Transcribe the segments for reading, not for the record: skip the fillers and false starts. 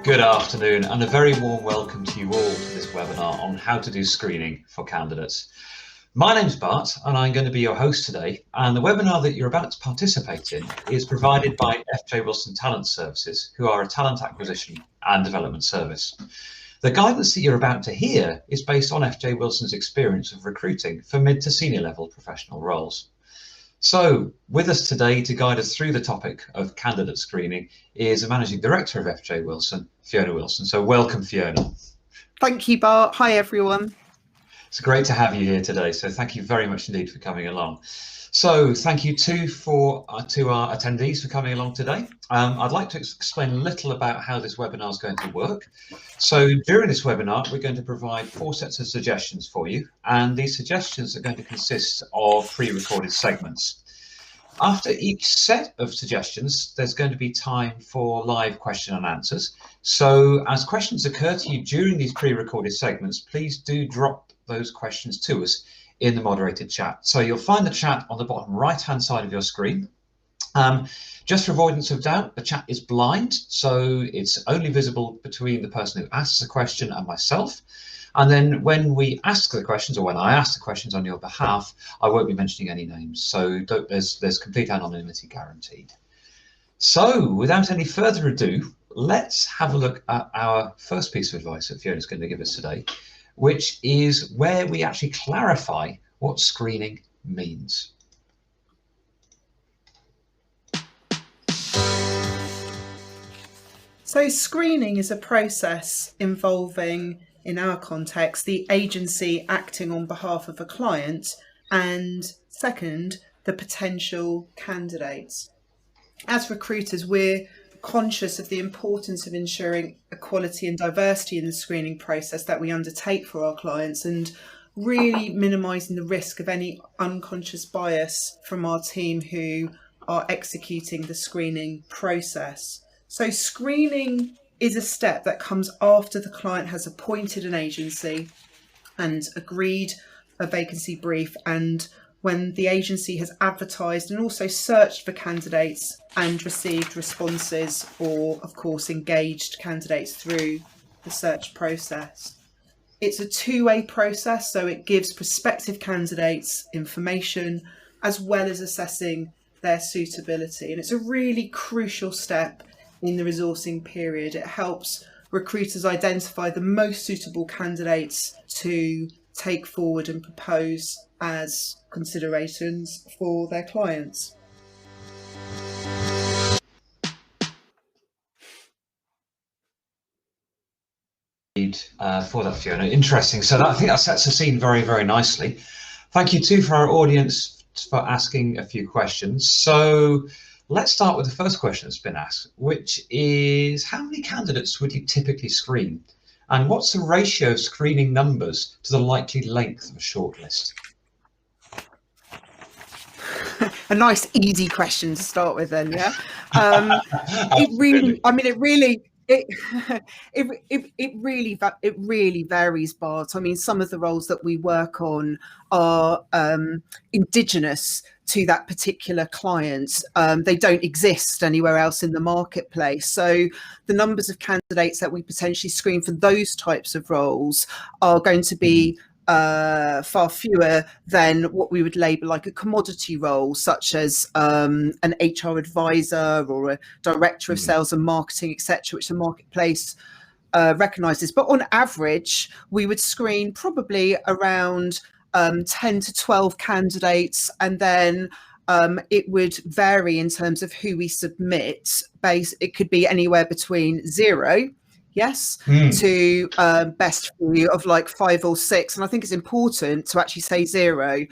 Good afternoon and a very warm welcome to you all to this webinar on how to do screening for candidates. My name's Bart and I'm going to be your host today, and the webinar that you're about to participate in is provided by FJ Wilson Talent Services, who are a talent acquisition and development service. The guidance that you're about to hear is based on FJ Wilson's experience of recruiting for mid to senior level professional roles. So with us today to guide us through the topic of candidate screening is the Managing Director of FJ Wilson, Fiona Wilson. So welcome, Fiona. Thank you, Bart. Hi, everyone. It's great to have you here today. So thank you very much indeed for coming along. So thank you too to our attendees for coming along today. I'd like to explain a little about how this webinar is going to work. So during this webinar, we're going to provide 4 sets of suggestions for you, and these suggestions are going to consist of pre-recorded segments. After each set of suggestions, there's going to be time for live question and answers. So as questions occur to you during these pre-recorded segments, please do drop those questions to us in the moderated chat. So you'll find the chat on the bottom right hand side of your screen. Just for avoidance of doubt, the chat is blind, so it's only visible between the person who asks the question and myself. And then when we ask the questions, or when I ask the questions on your behalf, I won't be mentioning any names, so there's complete anonymity guaranteed. So without any further ado, let's have a look at our first piece of advice that Fiona's going to give us today, which is where we actually clarify what screening means. So screening is a process involving, in our context, the agency acting on behalf of a client, and second, the potential candidates. As recruiters, we're conscious of the importance of ensuring equality and diversity in the screening process that we undertake for our clients, and really minimising the risk of any unconscious bias from our team who are executing the screening process. So screening is a step that comes after the client has appointed an agency and agreed a vacancy brief, and when the agency has advertised and also searched for candidates and received responses, or of course engaged candidates through the search process. It's a two-way process, so it gives prospective candidates information as well as assessing their suitability, and it's a really crucial step in the resourcing period. It helps recruiters identify the most suitable candidates to take forward and propose as considerations for their clients. For that, Fiona. Interesting. So I think that sets the scene very, very nicely. Thank you too for our audience for asking a few questions. So let's start with the first question that's been asked, which is how many candidates would you typically screen? And what's the ratio of screening numbers to the likely length of a shortlist? A nice easy question to start with then, yeah? It really varies, Bart. I mean, some of the roles that we work on are indigenous to that particular client. They don't exist anywhere else in the marketplace. So the numbers of candidates that we potentially screen for those types of roles are going to be far fewer than what we would label like a commodity role, such as an HR advisor or a director of sales and marketing, etc., which the marketplace recognises. But on average, we would screen probably around 10 to 12 candidates, and then it would vary in terms of who we submit. It could be anywhere between 0 to best view of like 5 or 6. And I think it's important to actually say 0.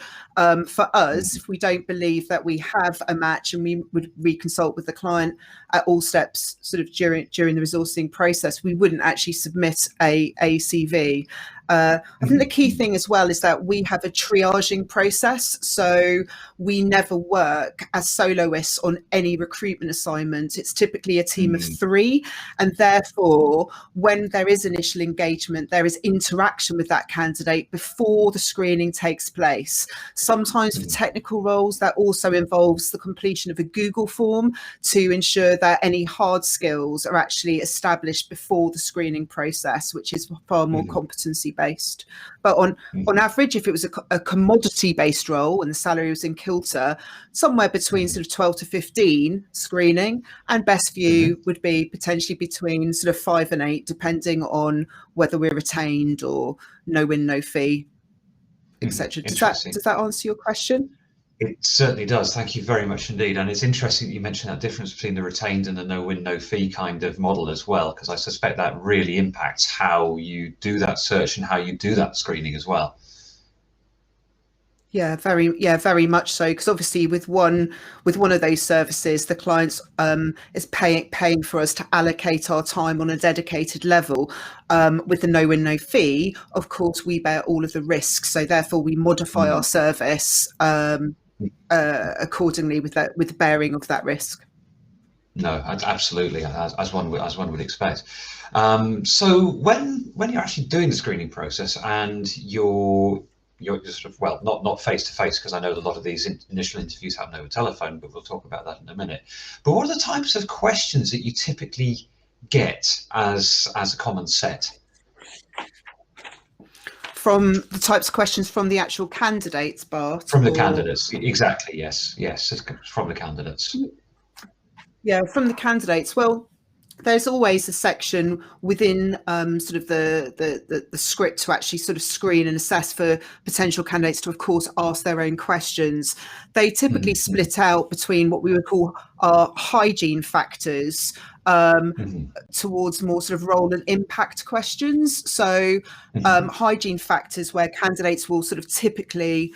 For us, if we don't believe that we have a match, and we would reconsult with the client at all steps sort of during the resourcing process, we wouldn't actually submit a CV. I think the key thing as well is that we have a triaging process, so we never work as soloists on any recruitment assignment. It's typically a team of 3, and therefore when there is initial engagement, there is interaction with that candidate before the screening takes place. Sometimes for technical roles, that also involves the completion of a Google form to ensure that any hard skills are actually established before the screening process, which is far more competency based. But on average, if it was a commodity based role and the salary was in kilter, somewhere between sort of 12 to 15 screening, and best view would be potentially between sort of 5 and 8, depending on whether we're retained or no win, no fee, etc. Does that answer your question? It certainly does. Thank you very much indeed. And it's interesting that you mentioned that difference between the retained and the no win, no fee kind of model as well, because I suspect that really impacts how you do that search and how you do that screening as well. Yeah, very much so. Because obviously, with one of those services, the client is paying for us to allocate our time on a dedicated level. With the no win, no fee, of course, we bear all of the risks. So therefore, we modify our service accordingly with the bearing of that risk. No, absolutely, as one would expect. So when you're actually doing the screening process and you're sort of, well, not face to face, because I know a lot of these initial interviews happen over telephone, but we'll talk about that in a minute. But what are the types of questions that you typically get as a common set? From the types of questions from the actual candidates, Bart? From the candidates, exactly, yes, from the candidates. Yeah, from the candidates. Well, there's always a section within sort of the script to actually sort of screen and assess for potential candidates to, of course, ask their own questions. They typically split out between what we would call our hygiene factors towards more sort of role and impact questions. So hygiene factors where candidates will sort of typically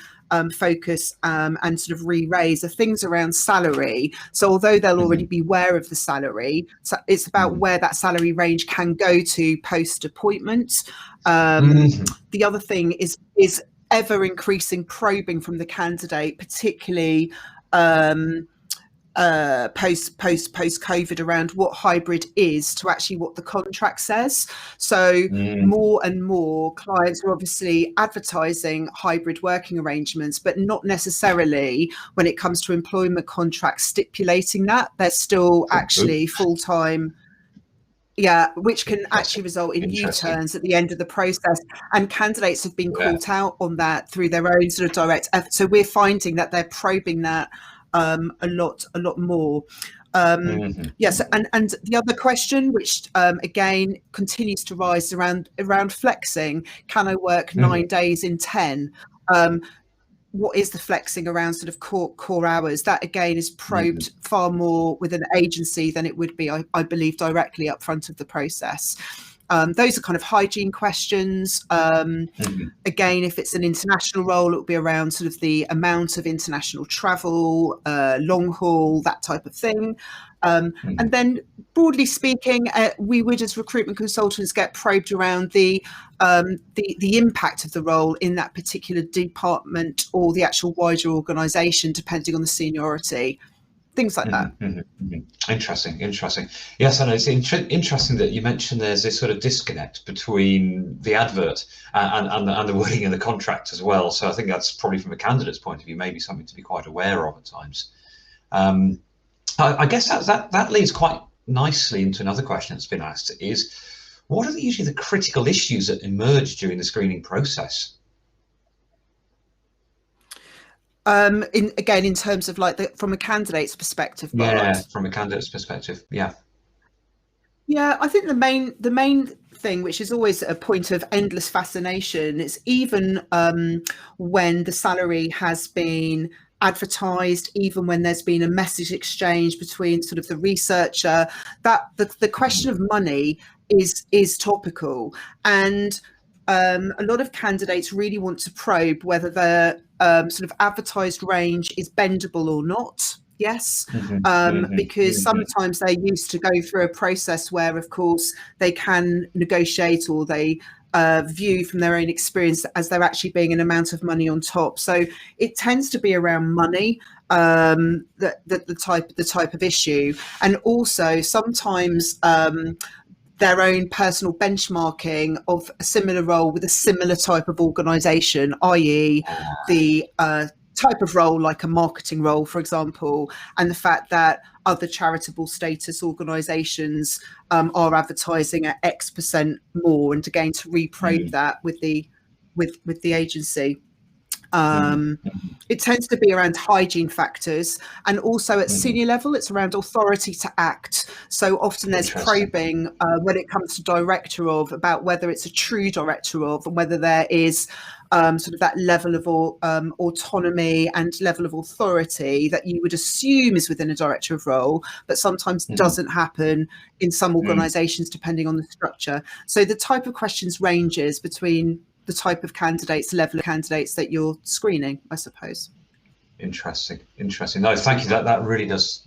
focus and sort of re-raise are things around salary. So although they'll already be aware of the salary, so it's about where that salary range can go to post appointment. The other thing is ever increasing probing from the candidate, particularly post COVID, around what hybrid is to actually what the contract says. So more and more clients are obviously advertising hybrid working arrangements, but not necessarily when it comes to employment contracts stipulating that. They're still actually full-time. Yeah, which can actually result in U-turns at the end of the process. And candidates have been caught out on that through their own sort of direct effort. So we're finding that they're probing that a lot more. Yes, and the other question, which again continues to rise around flexing. Can I work 9 days in 10? What is the flexing around sort of core hours? That again is probed far more with an agency than it would be, I believe, directly up front of the process. Those are kind of hygiene questions. Again, if it's an international role, it will be around sort of the amount of international travel, long haul, that type of thing. And then broadly speaking, we would as recruitment consultants get probed around the impact of the role in that particular department or the actual wider organisation, depending on the seniority. Things like that. Interesting. Yes, and it's interesting that you mentioned there's this sort of disconnect between the advert and the wording in the contract as well. So I think that's probably, from a candidate's point of view, maybe something to be quite aware of at times. I guess that leads quite nicely into another question that's been asked: is what are usually the critical issues that emerge during the screening process? In terms of like from a candidate's perspective, Bart? Yeah, from a candidate's perspective, yeah. Yeah, I think the main thing, which is always a point of endless fascination, is even when the salary has been advertised, even when there's been a message exchange between sort of the researcher, that the question of money is topical, and a lot of candidates really want to probe whether the sort of advertised range is bendable or not. Yes, because sometimes they're used to go through a process where, of course, they can negotiate, or they view from their own experience as there actually being an amount of money on top. So it tends to be around money, the type of issue, and also sometimes their own personal benchmarking of a similar role with a similar type of organisation, i.e. the type of role, like a marketing role, for example, and the fact that other charitable status organisations are advertising at X% more, and again to reprobe that with the agency. It tends to be around hygiene factors, and also at senior level it's around authority to act. So often there's probing when it comes to director of, about whether it's a true director of, and whether there is sort of that level of autonomy and level of authority that you would assume is within a director of role, but sometimes doesn't happen in some organisations depending on the structure. So the type of questions ranges between the type of candidates, level of candidates that you're screening, I suppose. Interesting. No, thank you. That really does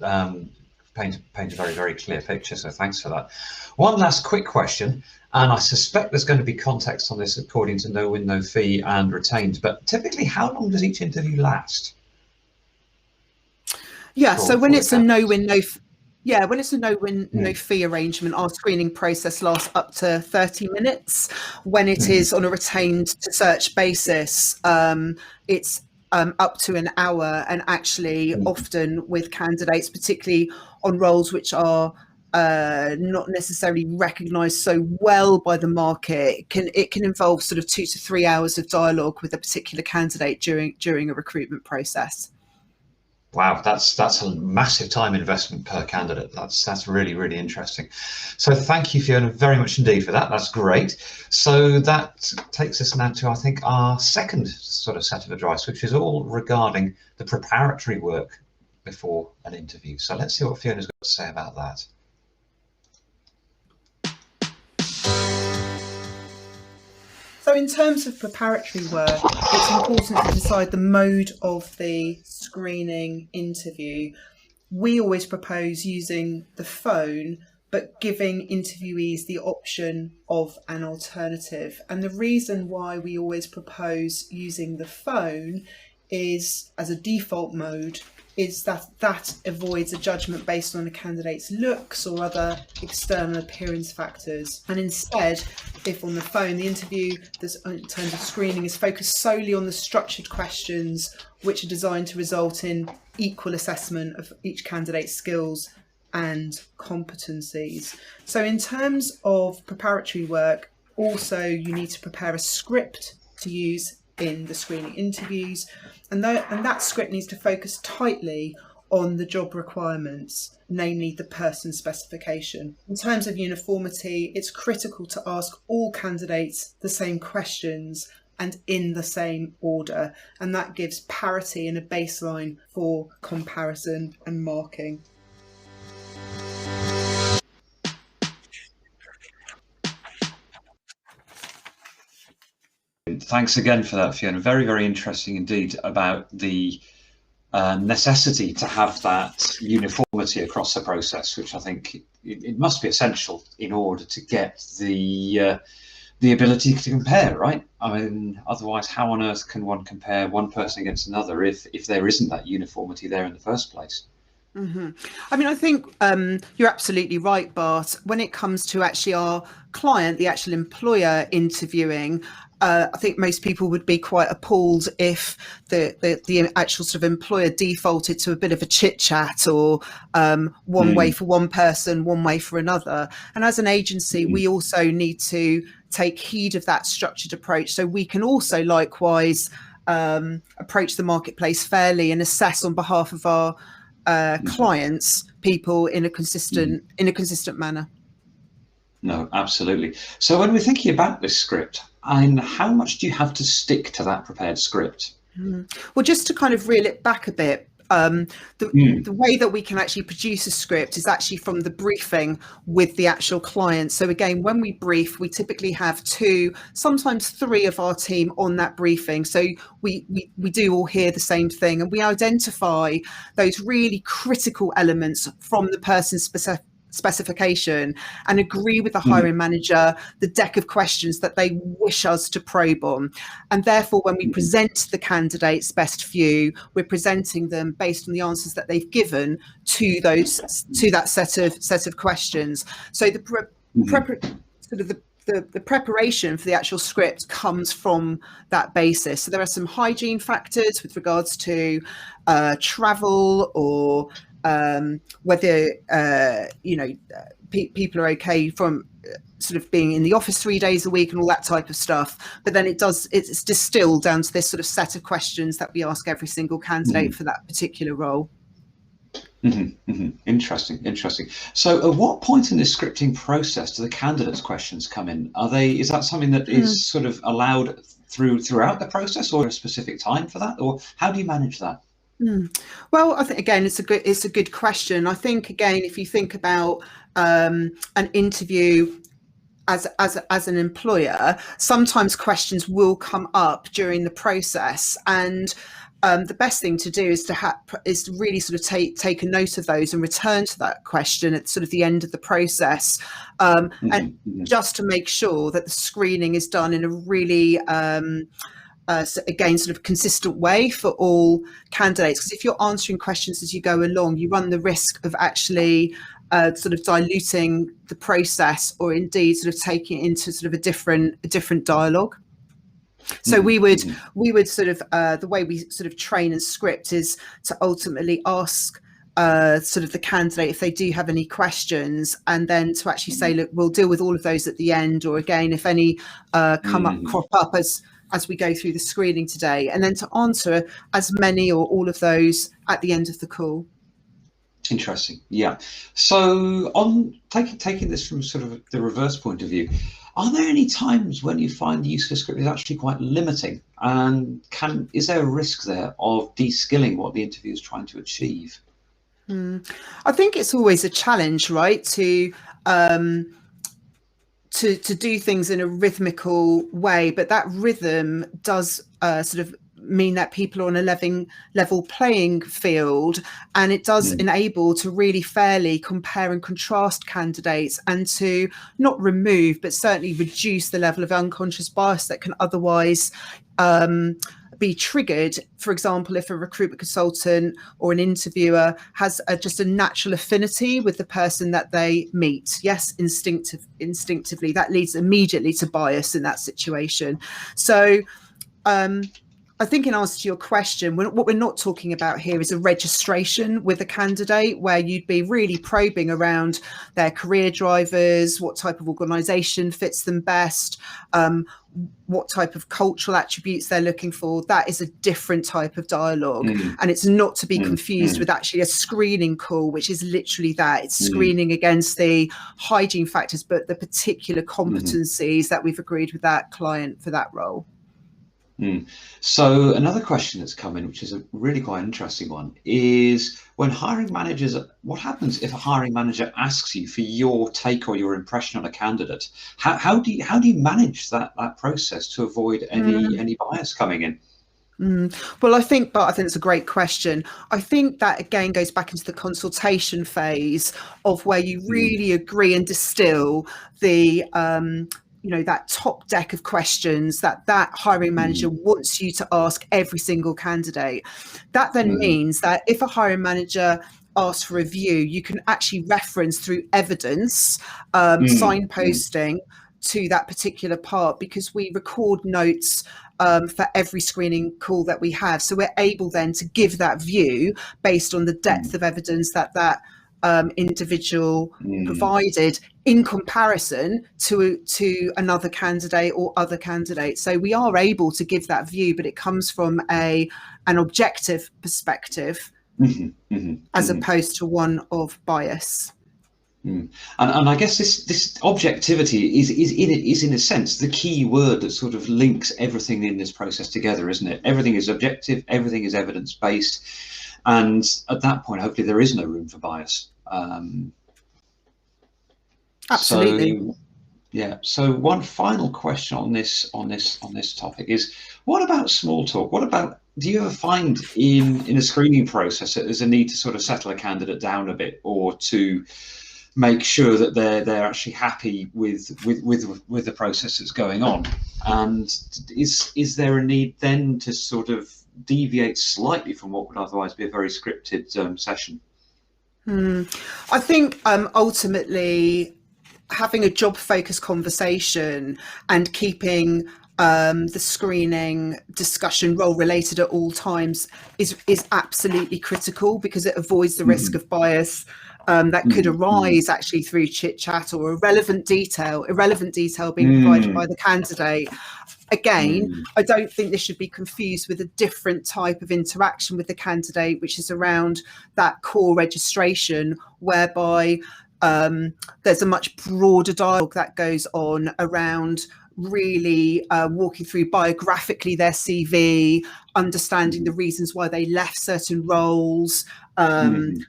paint a very, very clear picture. So thanks for that. One last quick question, and I suspect there's going to be context on this according to no win, no fee and retained. But typically, how long does each interview last? Yeah. So when it's a no win, no. Yeah, when it's a no win, no fee arrangement, our screening process lasts up to 30 minutes. When it is on a retained to search basis, it's up to an hour. And actually, often with candidates, particularly on roles which are not necessarily recognised so well by the market, it can involve sort of 2 to 3 hours of dialogue with a particular candidate during a recruitment process. Wow, that's a massive time investment per candidate. That's really, really interesting. So thank you, Fiona, very much indeed for that. That's great. So that takes us now to, I think, our second sort of set of advice, which is all regarding the preparatory work before an interview. So let's see what Fiona's got to say about that. So in terms of preparatory work, it's important to decide the mode of the screening interview. We always propose using the phone, but giving interviewees the option of an alternative. And the reason why we always propose using the phone is, as a default mode, is that avoids a judgment based on a candidate's looks or other external appearance factors. And instead, if on the phone, the interview in terms of screening is focused solely on the structured questions, which are designed to result in equal assessment of each candidate's skills and competencies. So in terms of preparatory work, also you need to prepare a script to use in the screening interviews, and that script needs to focus tightly on the job requirements, namely the person specification. In terms of uniformity, it's critical to ask all candidates the same questions and in the same order, and that gives parity and a baseline for comparison and marking. Thanks again for that, Fiona. Very, very interesting indeed about the necessity to have that uniformity across the process, which I think it must be essential in order to get the ability to compare, right? I mean, otherwise, how on earth can one compare one person against another if there isn't that uniformity there in the first place? I mean, I think you're absolutely right, Bart. When it comes to actually our client, the actual employer interviewing, I think most people would be quite appalled if the actual sort of employer defaulted to a bit of a chit chat or one way for one person, one way for another. And as an agency, we also need to take heed of that structured approach, so we can also likewise approach the marketplace fairly and assess on behalf of our clients people in a consistent manner. No, absolutely. So when we're thinking about this script, and how much do you have to stick to that prepared script? Well, just to kind of reel it back a bit, the way that we can actually produce a script is actually from the briefing with the actual client. So again, when we brief, we typically have 2, sometimes 3 of our team on that briefing. So we do all hear the same thing, and we identify those really critical elements from the person's specification and agree with the hiring manager the deck of questions that they wish us to probe on. And therefore, when we present the candidate's best view, we're presenting them based on the answers that they've given to that set of questions. So the the preparation for the actual script comes from that basis. So there are some hygiene factors with regards to travel, or whether people are okay from sort of being in the office 3 days a week and all that type of stuff. But then it's distilled down to this sort of set of questions that we ask every single candidate for that particular role. Interesting. So at what point in this scripting process do the candidates' questions come in? Is that something that is sort of allowed throughout the process, or a specific time for that, or how do you manage that? Well, I think again, it's a good question. I think again, if you think about an interview as an employer, sometimes questions will come up during the process, and the best thing to do is to really sort of take a note of those and return to that question at sort of the end of the process, and just to make sure that the screening is done in a really again, sort of consistent way for all candidates. Because if you're answering questions as you go along, you run the risk of actually sort of diluting the process, or indeed sort of taking it into sort of a different dialogue. So we would sort of the way we sort of train and script is to ultimately ask sort of the candidate if they do have any questions, and then to actually say, look, we'll deal with all of those at the end, or again, if any crop up as we go through the screening today, and then to answer as many or all of those at the end of the call. Interesting. Yeah. So on taking this from sort of the reverse point of view, are there any times when you find the use of script is actually quite limiting, and is there a risk there of de-skilling what the interview is trying to achieve? I think it's always a challenge, right, to do things in a rhythmical way, but that rhythm does sort of mean that people are on a level playing field, and it does enable to really fairly compare and contrast candidates, and to not remove but certainly reduce the level of unconscious bias that can otherwise be triggered. For example, if a recruitment consultant or an interviewer has just a natural affinity with the person that they meet, yes, instinctively, that leads immediately to bias in that situation. So I think in answer to your question, what we're not talking about here is a registration with a candidate where you'd be really probing around their career drivers, what type of organisation fits them best, what type of cultural attributes they're looking for. That is a different type of dialogue, and it's not to be confused with actually a screening call, which is literally that. It's screening against the hygiene factors, but the particular competencies that we've agreed with that client for that role. So another question that's come in, which is a really quite interesting one, is when hiring managers, what happens if a hiring manager asks you for your take or your impression on a candidate? How do you manage that process to avoid any bias coming in? Well, I think it's a great question. I think that again goes back into the consultation phase of where you really agree and distill the that top deck of questions that hiring manager wants you to ask every single candidate. That then means that if a hiring manager asks for a view, you can actually reference through evidence, signposting to that particular part, because we record notes for every screening call that we have. So we're able then to give that view based on the depth of evidence that individual provided in comparison to another candidate or other candidates. So we are able to give that view, but it comes from an objective perspective as opposed to one of bias. And I guess this objectivity is in a sense the key word that sort of links everything in this process together, isn't it? Everything is objective, everything is evidence based, and at that point, hopefully, there is no room for bias. Absolutely. So one final question on this topic is: what about small talk? Do you ever find in a screening process that there's a need to sort of settle a candidate down a bit, or to make sure that they're actually happy with the process that's going on? And is there a need then to sort of deviate slightly from what would otherwise be a very scripted session? I think ultimately having a job focused conversation and keeping the screening discussion role related at all times is absolutely critical, because it avoids the risk of bias that could arise actually through chit chat or irrelevant detail being provided by the candidate. Again, I don't think this should be confused with a different type of interaction with the candidate, which is around that core registration, whereby there's a much broader dialogue that goes on around really walking through biographically their CV, understanding the reasons why they left certain roles,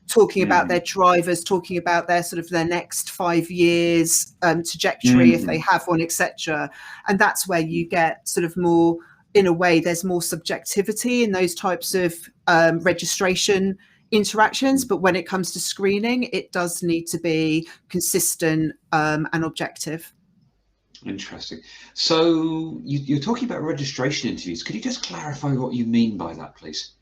talking about their drivers, talking about their sort of their next 5 years trajectory if they have one, etc. And that's where you get sort of more, in a way, there's more subjectivity in those types of registration interactions. But when it comes to screening, it does need to be consistent and objective. Interesting. So you're talking about registration interviews. Could you just clarify what you mean by that, please?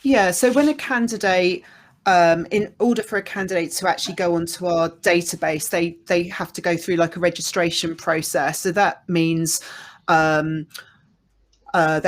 Yeah, so when a candidate, in order for a candidate to actually go onto our database, they have to go through like a registration process. So that means their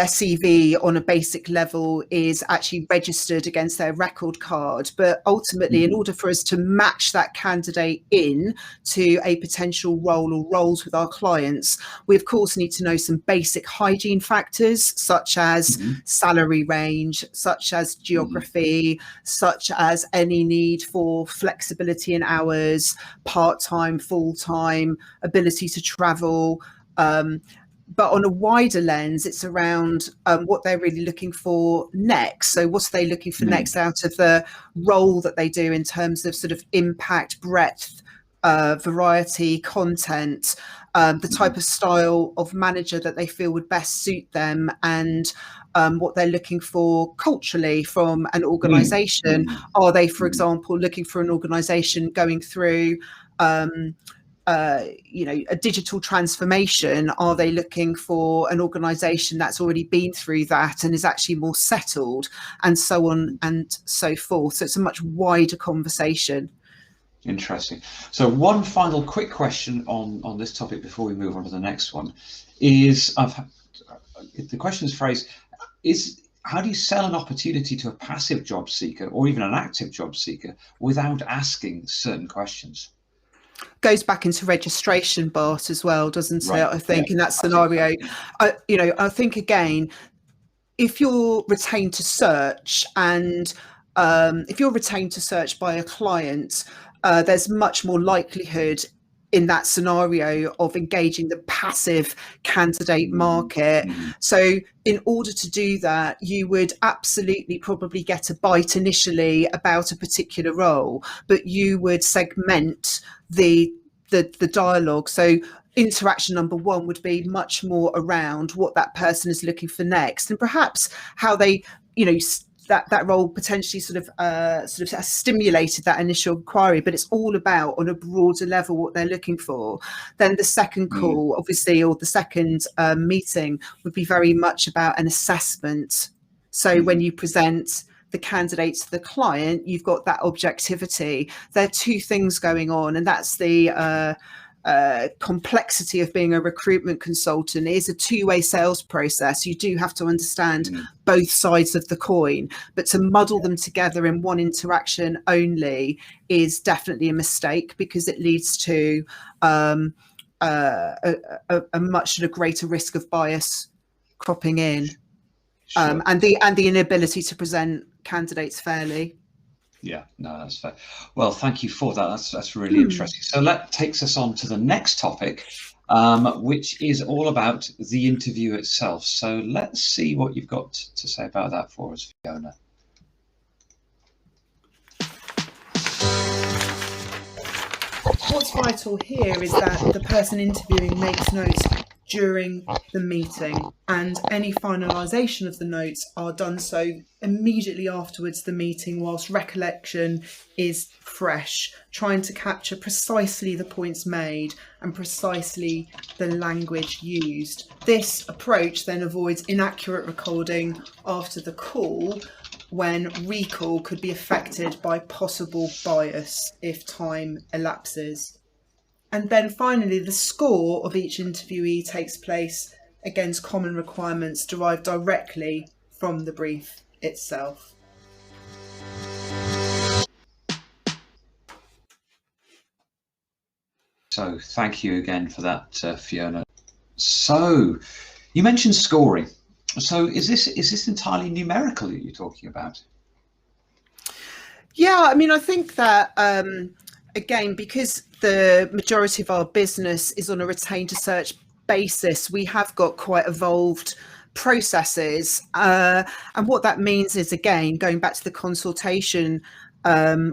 CV on a basic level is actually registered against their record card. But ultimately, in order for us to match that candidate in to a potential role or roles with our clients, we of course need to know some basic hygiene factors, such as salary range, such as geography, such as any need for flexibility in hours, part-time, full-time, ability to travel. But on a wider lens, it's around what they're really looking for next. So what are they looking for next out of the role that they do in terms of sort of impact, breadth, variety, content, the type of style of manager that they feel would best suit them, and what they're looking for culturally from an organisation. Are they, for example, looking for an organisation going through a digital transformation? Are they looking for an organization that's already been through that and is actually more settled, and so on and so forth? So it's a much wider conversation. Interesting. So one final quick question on this topic before we move on to the next one is, the question is phrased, how do you sell an opportunity to a passive job seeker or even an active job seeker without asking certain questions? Goes back into registration, Bart, as well, doesn't it? I think in that scenario, I think again, if you're retained to search, and if you're retained to search by a client, there's much more likelihood in that scenario of engaging the passive candidate market. So in order to do that, you would absolutely probably get a bite initially about a particular role, but you would segment the dialogue. So interaction number one would be much more around what that person is looking for next, and perhaps how they, that role potentially sort of has stimulated that initial inquiry, but it's all about, on a broader level, what they're looking for. Then the second call, obviously, or the second meeting would be very much about an assessment. So when you present the candidate to the client, you've got that objectivity. There are two things going on, and that's the complexity of being a recruitment consultant. It is a two-way sales process. You do have to understand both sides of the coin, but to muddle them together in one interaction only is definitely a mistake, because it leads to a much sort of greater risk of bias cropping in. Sure. And the inability to present candidates fairly. Yeah, no, that's fair. Well, thank you for that. That's really interesting. So that takes us on to the next topic, which is all about the interview itself. So let's see what you've got to say about that for us, Fiona. What's vital here is that the person interviewing makes notes during the meeting, and any finalisation of the notes are done so immediately afterwards the meeting, whilst recollection is fresh, trying to capture precisely the points made and precisely the language used. This approach then avoids inaccurate recording after the call, when recall could be affected by possible bias if time elapses. And then finally, the score of each interviewee takes place against common requirements derived directly from the brief itself. So thank you again for that, Fiona. So you mentioned scoring. So is this entirely numerical that you're talking about? Yeah, I mean, I think that again, because the majority of our business is on a retained to search basis, we have got quite evolved processes. And what that means is, again, going back to the consultation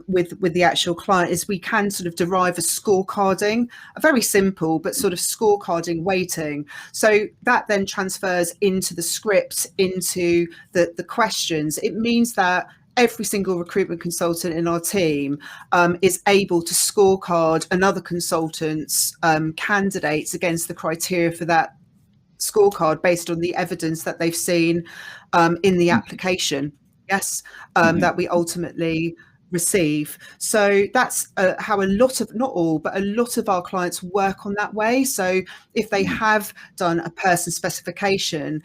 with the actual client, is we can sort of derive a scorecarding, a very simple but sort of scorecarding weighting. So that then transfers into the script, into the questions. It means that every single recruitment consultant in our team is able to scorecard another consultant's candidates against the criteria for that scorecard based on the evidence that they've seen in the application. Yes, that we ultimately receive. So that's how a lot of, not all, but a lot of our clients work on that way. So if they have done a person specification,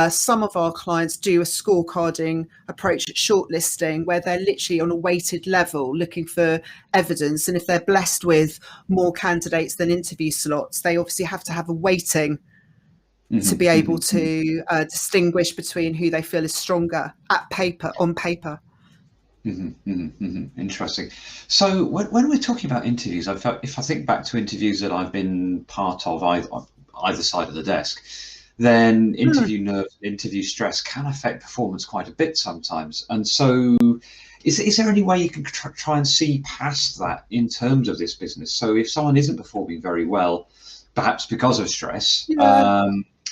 some of our clients do a scorecarding approach at shortlisting, where they're literally on a weighted level looking for evidence. And if they're blessed with more candidates than interview slots, they obviously have to have a weighting to be able to distinguish between who they feel is stronger on paper. Interesting. So when we're talking about interviews, if I think back to interviews that I've been part of either side of the desk, then interview nerves, interview stress can affect performance quite a bit sometimes. And so is there any way you can try and see past that in terms of this business? So if someone isn't performing very well, perhaps because of stress,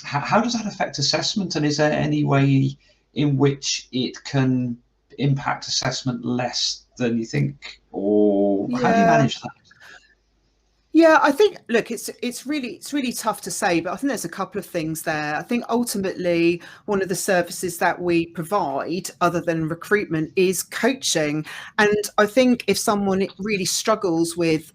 how does that affect assessment? And is there any way in which it can impact assessment less than you think, or how do you manage that? Yeah, I think, look, it's really tough to say, but I think there's a couple of things there. I think ultimately one of the services that we provide, other than recruitment, is coaching. And I think if someone really struggles with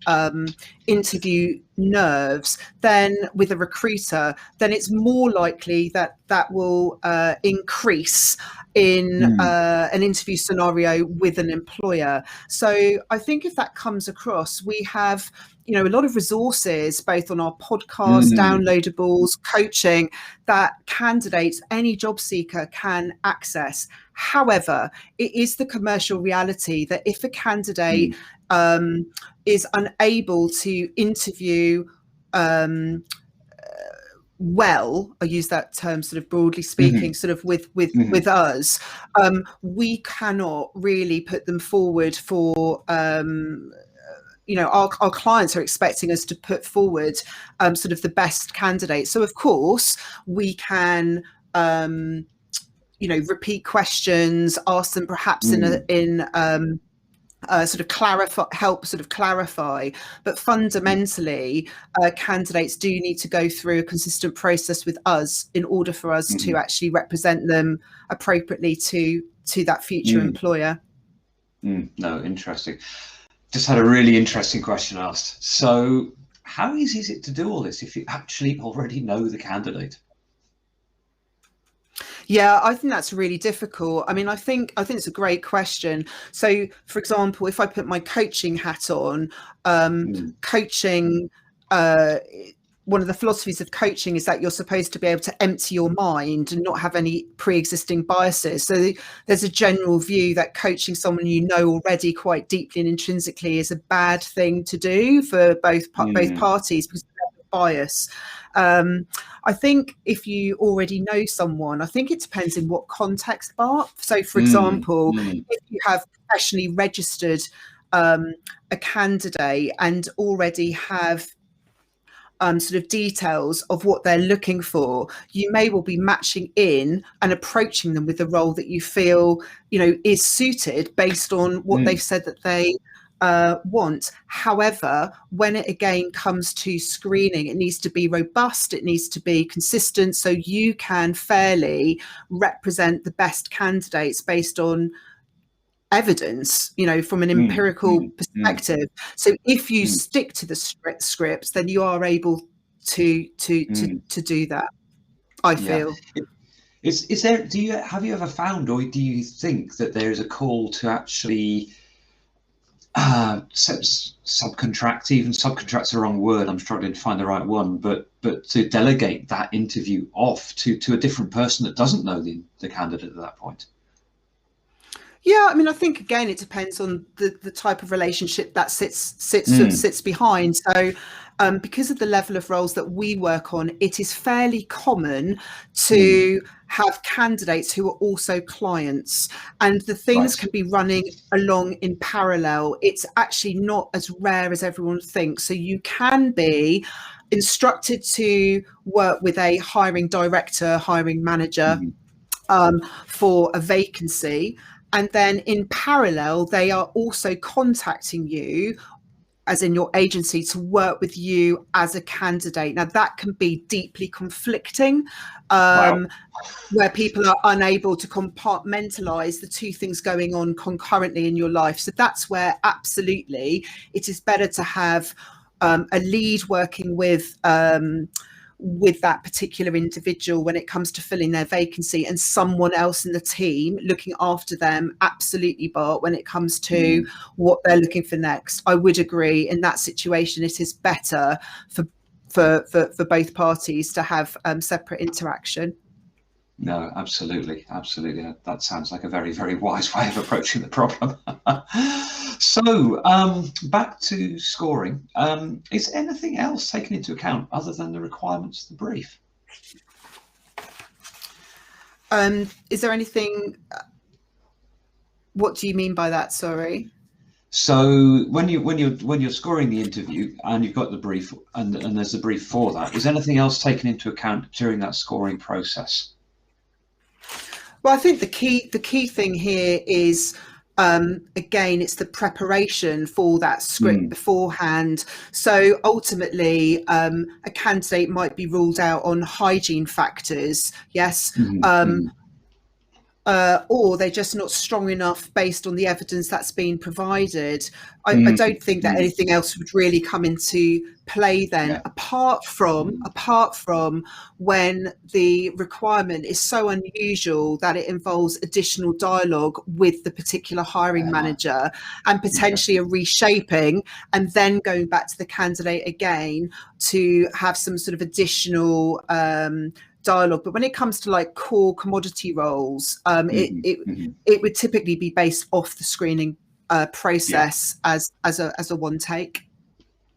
interview nerves, then with a recruiter, then it's more likely that that will increase in an interview scenario with an employer. So I think if that comes across, we have a lot of resources, both on our podcast, downloadables, coaching, that candidates, any job seeker can access. However, it is the commercial reality that if a candidate is unable to interview well, I use that term sort of broadly speaking, sort of with us, we cannot really put them forward for our clients are expecting us to put forward sort of the best candidates. So of course we can repeat questions, ask them perhaps in sort of clarify, but fundamentally candidates do need to go through a consistent process with us in order for us to actually represent them appropriately to that future employer. No, interesting. Just had a really interesting question asked. So how easy is it to do all this if you actually already know the candidate? Yeah, I think that's really difficult. I mean, I think it's a great question. So, for example, if I put my coaching hat on, coaching, one of the philosophies of coaching is that you're supposed to be able to empty your mind and not have any pre-existing biases. So there's a general view that coaching someone you know already quite deeply and intrinsically is a bad thing to do for both parties because of bias. I think if you already know someone, I think it depends in what context, Bart. So, for example, if you have professionally registered a candidate and already have sort of details of what they're looking for, you may well be matching in and approaching them with the role that you feel, is suited based on what they've said that they want. However, when it again comes to screening, it needs to be robust, it needs to be consistent, so you can fairly represent the best candidates based on evidence, from an empirical perspective. So if you stick to the scripts, then you are able to do that, I feel. Is there, have you ever found, or do you think that there is a call to actually subcontract? Even subcontract's the wrong word, I'm struggling to find the right one, but to delegate that interview off to a different person that doesn't know the candidate at that point? Yeah, I mean, I think again, it depends on the type of relationship that sits behind. So, because of the level of roles that we work on, it is fairly common to have candidates who are also clients, and the things can be running along in parallel. It's actually not as rare as everyone thinks. So you can be instructed to work with a hiring director, hiring manager for a vacancy. And then in parallel, they are also contacting you, as in your agency, to work with you as a candidate. Now, that can be deeply conflicting, where people are unable to compartmentalize the two things going on concurrently in your life. So that's where absolutely it is better to have a lead working with that particular individual when it comes to filling their vacancy, and someone else in the team looking after them. Absolutely, Bart, when it comes to what they're looking for next. I would agree, in that situation it is better for both parties to have separate interaction. No, absolutely. That sounds like a very, very wise way of approaching the problem. So, back to scoring. Is anything else taken into account other than the requirements of the brief? Is there anything? What do you mean by that? Sorry. So when you're scoring the interview and you've got the brief and there's a brief for that, is anything else taken into account during that scoring process? Well, I think the key thing here is, again, it's the preparation for that script beforehand. So ultimately, a candidate might be ruled out on hygiene factors, yes, or they're just not strong enough based on the evidence that's been provided. I don't think that anything else would really come into play then, apart from when the requirement is so unusual that it involves additional dialogue with the particular hiring manager and potentially a reshaping, and then going back to the candidate again to have some sort of additional dialogue. But when it comes to like core commodity roles, it would typically be based off the screening process as a one take.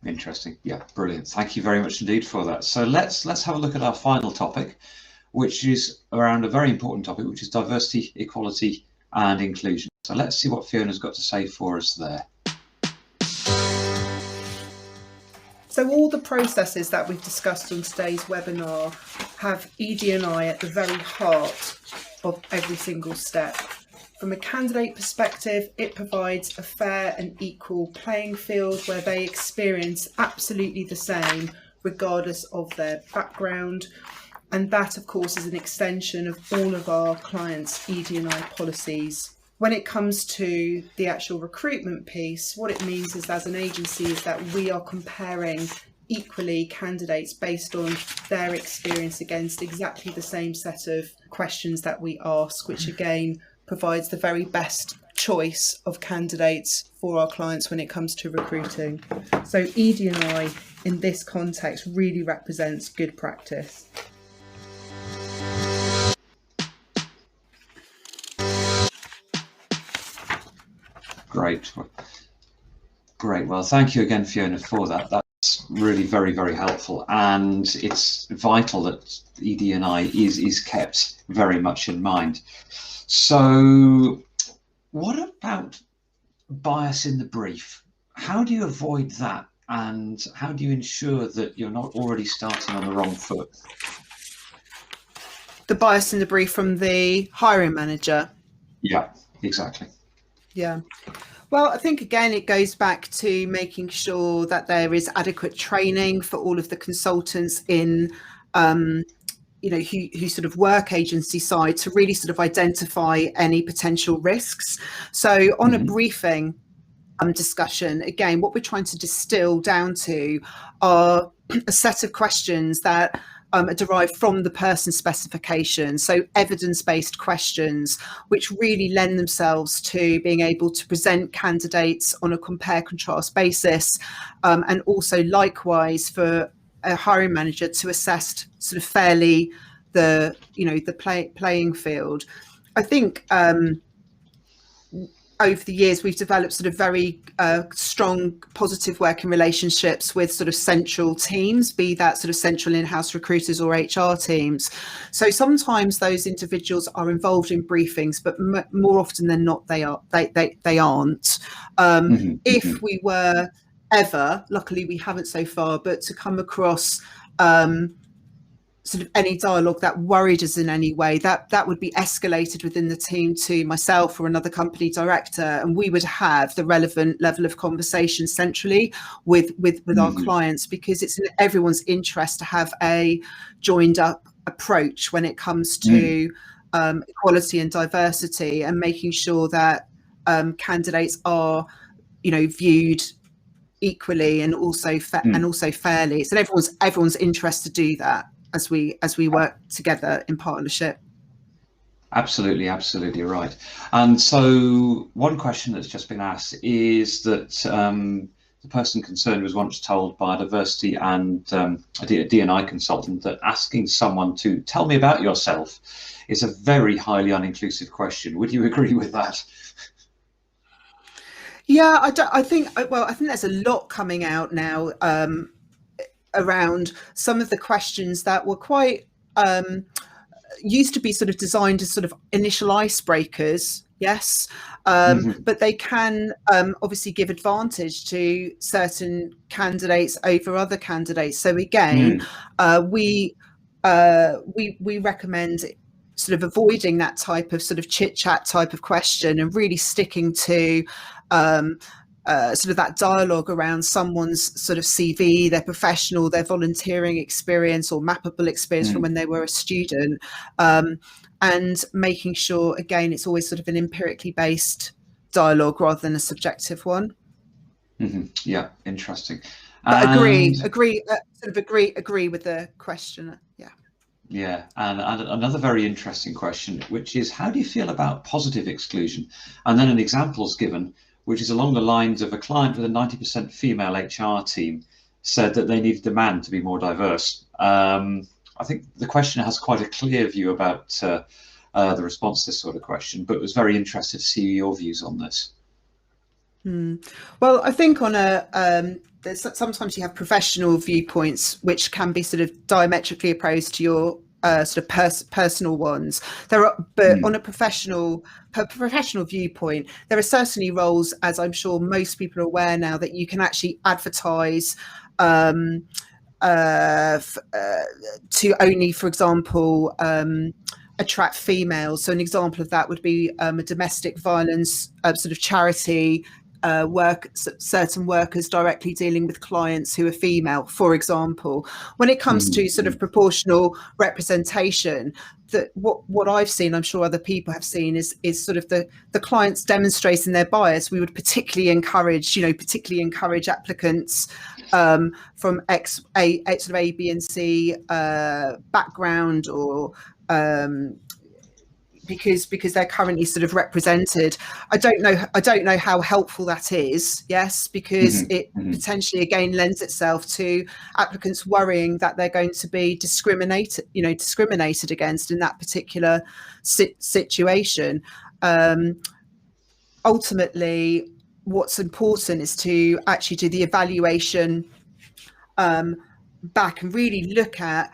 Interesting. Yeah, brilliant. Thank you very much indeed for that. So let's have a look at our final topic, which is around a very important topic, which is diversity, equality and inclusion. So let's see what Fiona's got to say for us there. So all the processes that we've discussed on today's webinar have ED&I at the very heart of every single step. From a candidate perspective, it provides a fair and equal playing field where they experience absolutely the same, regardless of their background. And that, of course, is an extension of all of our clients' ED&I policies. When it comes to the actual recruitment piece, what it means is, as an agency, is that we are comparing equally candidates based on their experience against exactly the same set of questions that we ask, which again provides the very best choice of candidates for our clients when it comes to recruiting. So ED&I in this context really represents good practice. Great. Well, thank you again, Fiona, for that. That's really very, very helpful, and it's vital that ED&I is kept very much in mind. So what about bias in the brief? How do you avoid that, and how do you ensure that you're not already starting on the wrong foot? The bias in the brief from the hiring manager? Yeah, exactly. Yeah. Well, I think, again, it goes back to making sure that there is adequate training for all of the consultants in who sort of work agency side to really sort of identify any potential risks. So on a briefing discussion, again, what we're trying to distill down to are a set of questions that are derived from the person specification. So evidence-based questions, which really lend themselves to being able to present candidates on a compare-contrast basis, and also likewise for a hiring manager to assess sort of fairly the playing field. I think over the years we've developed sort of very strong positive working relationships with sort of central teams, be that sort of central in-house recruiters or HR teams. So sometimes those individuals are involved in briefings, but more often than not they aren't. If we were ever, luckily we haven't so far, but to come across sort of any dialogue that worried us in any way, that would be escalated within the team to myself or another company director, and we would have the relevant level of conversation centrally with our clients, because it's in everyone's interest to have a joined up approach when it comes to equality and diversity, and making sure that candidates are viewed equally and also fairly. It's in everyone's interest to do that as we work together in partnership. Absolutely right. And so one question that's just been asked is that the person concerned was once told by a diversity and a D&I consultant that asking someone to tell me about yourself is a very highly uninclusive question. Would you agree with that? Yeah, I think there's a lot coming out now around some of the questions that were quite used to be sort of designed as sort of initial icebreakers, yes, but they can obviously give advantage to certain candidates over other candidates. So again, we recommend sort of avoiding that type of sort of chit chat type of question, and really sticking to sort of that dialogue around someone's sort of CV, their professional, their volunteering experience or mappable experience from when they were a student, and making sure, again, it's always sort of an empirically based dialogue rather than a subjective one. Yeah, interesting. Agree with the question. Yeah, and another very interesting question, which is, how do you feel about positive exclusion? And then an example is given, which is along the lines of a client with a 90% female HR team said that they needed demand to be more diverse. I think the question has quite a clear view about the response to this sort of question, but was very interested to see your views on this. Well, I think on sometimes you have professional viewpoints which can be sort of diametrically opposed to your sort of personal ones. But on a professional viewpoint, there are certainly roles, as I'm sure most people are aware now, that you can actually advertise to only, for example, attract females. So an example of that would be a domestic violence sort of charity certain workers directly dealing with clients who are female, for example. When it comes to sort of proportional representation, that what I've seen, I'm sure other people have seen, is sort of the clients demonstrating their bias. We would particularly encourage applicants from sort of A, B, and C background, or because they're currently sort of represented. I don't know how helpful that is, yes, because it potentially again lends itself to applicants worrying that they're going to be discriminated against in that particular situation. Ultimately, what's important is to actually do the evaluation back and really look at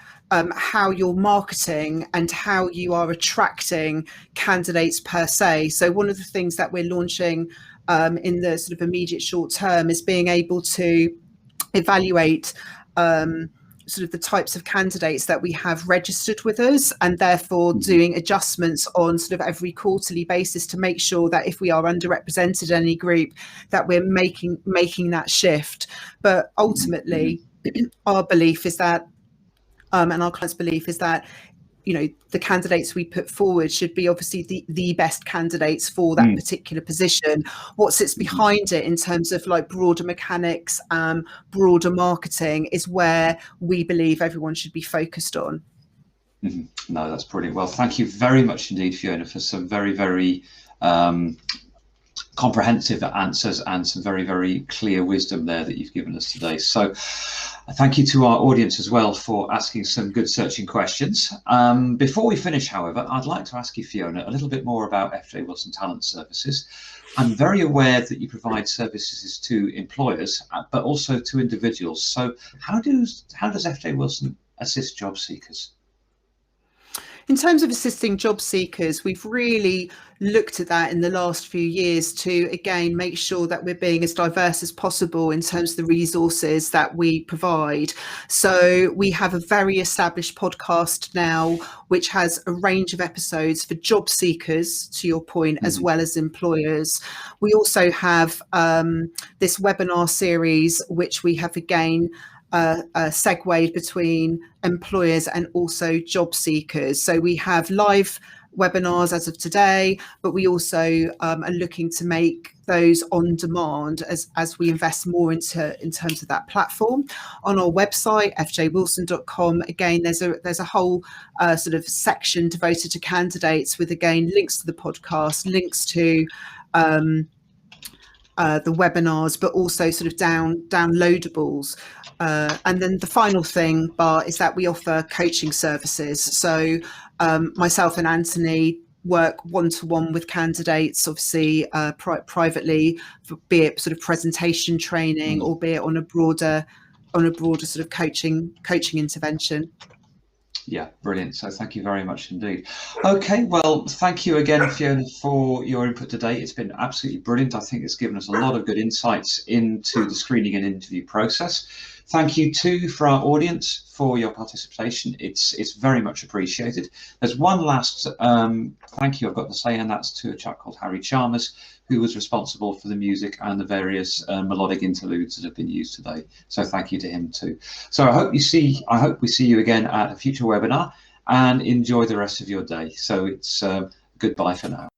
how you're marketing and how you are attracting candidates per se. So one of the things that we're launching in the sort of immediate short term is being able to evaluate sort of the types of candidates that we have registered with us, and therefore doing adjustments on sort of every quarterly basis to make sure that if we are underrepresented in any group, that we're making that shift. But ultimately, our belief is that and our client's belief is that the candidates we put forward should be obviously the best candidates for that particular position. What sits behind it in terms of like broader mechanics, broader marketing, is where we believe everyone should be focused on. No, that's brilliant. Well, thank you very much indeed, Fiona, for some very, very comprehensive answers and some very, very clear wisdom there that you've given us today. So thank you to our audience as well for asking some good searching questions. Before we finish, however, I'd like to ask you, Fiona, a little bit more about FJ Wilson Talent Services. I'm very aware that you provide services to employers, but also to individuals. So how does FJ Wilson assist job seekers? In terms of assisting job seekers, we've really looked at that in the last few years to, again, make sure that we're being as diverse as possible in terms of the resources that we provide. So we have a very established podcast now, which has a range of episodes for job seekers, to your point, as well as employers. We also have this webinar series, which we have, again, segued between employers and also job seekers. So we have live webinars as of today, but we also are looking to make those on demand as we invest more in terms of that platform. On our website, fjwilson.com, again, there's a whole sort of section devoted to candidates with, again, links to the podcast, links to the webinars, but also sort of downloadables. And then the final thing, Bart, is that we offer coaching services. So myself and Anthony work one-to-one with candidates, obviously privately, be it sort of presentation training, or be it on a broader sort of coaching intervention. Yeah, brilliant. So thank you very much indeed. Okay, well, thank you again, Fiona, for your input today. It's been absolutely brilliant. I think it's given us a lot of good insights into the screening and interview process. Thank you too for our audience for your participation. It's very much appreciated. There's one last thank you I've got to say, and that's to a chap called Harry Chalmers, who was responsible for the music and the various melodic interludes that have been used today. So thank you to him too. So I hope we see you again at a future webinar, and enjoy the rest of your day. So it's goodbye for now.